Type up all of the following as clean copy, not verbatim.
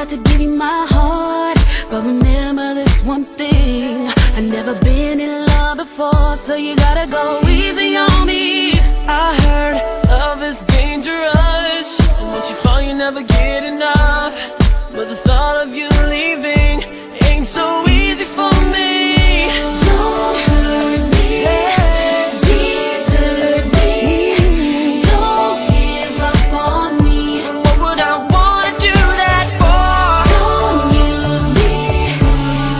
tried to give you my heart, but remember this one thing: I've never been in love before, so you gotta go easy on me. I heard love is dangerous, and once you fall you never get enough. But the thought of you leaving ain't so easy for me. Don't hurt me, desert me, don't give up on me. What would I wanna do that for? Don't use me,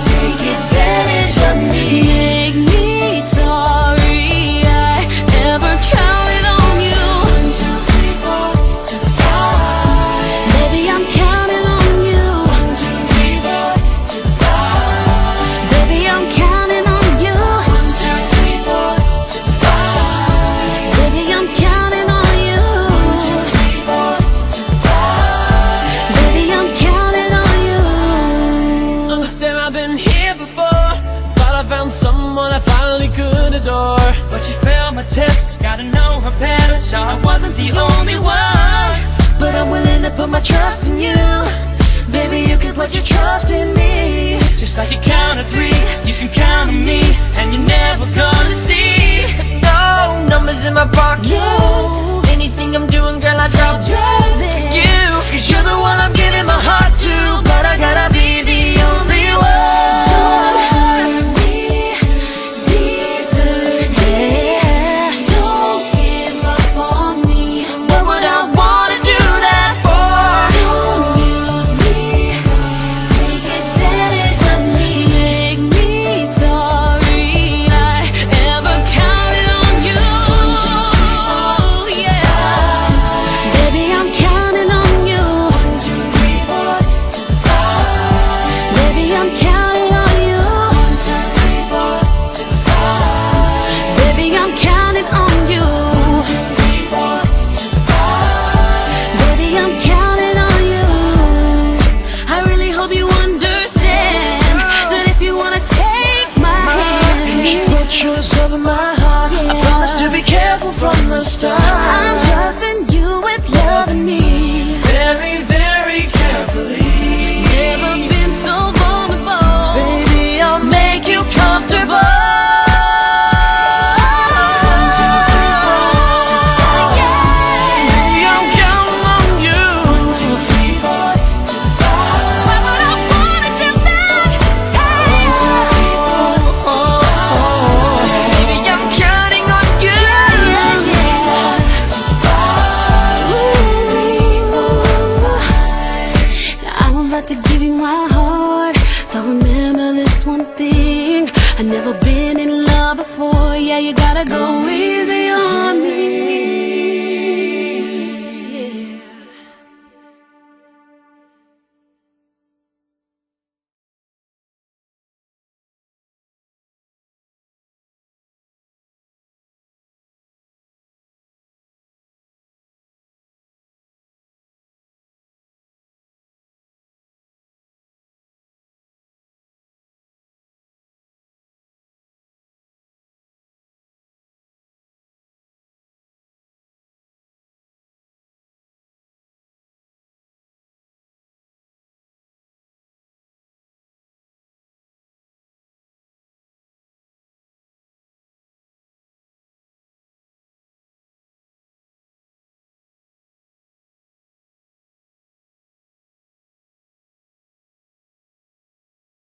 take advantage of me, make me sorry I ever counted on you. 1, 2, 3, 4 to the 5. Baby, I'm counting on you. 1, 2, 3, 4 to the 5. Baby, I'm counting on you. 1, 2, 3, 4 to the 5. Baby, I'm counting on you. 1, 2, 3, 4 to the 5. Baby, I'm counting on you. Understand I've been here before, thought I found someone I finally could adore. But she failed my test, gotta know her better, so I wasn't the only one. But I'm willing to put my trust in you. Baby, you can put your trust in me. Just like you count to 3, you can count on me, and you're never gonna see no numbers in my pocket. No. Anything I'm doing, girl, I drop Drive for it. you. Cause you're the one I'm giving my heart to, but I gotta be the only one. Don't hurt me, desert me, don't give up on me. What would I wanna do that for? Don't use me, take advantage of me, make me sorry I ever counted on you. 1, 2, 3, 4 to the 5. Baby, I'm counting on you. 1, 2, 3, 4 to the 5. Baby, I'm counting on you. 1, 2, 3, 4 to the 5. Baby, I'm counting on you. 1, 2, 3, 4 to the 5. Baby, I'm counting on you. I really hope you understand that if you wanna take my hand, You should put yourself in my heart. I promise to be careful from the start. I'm trusting you.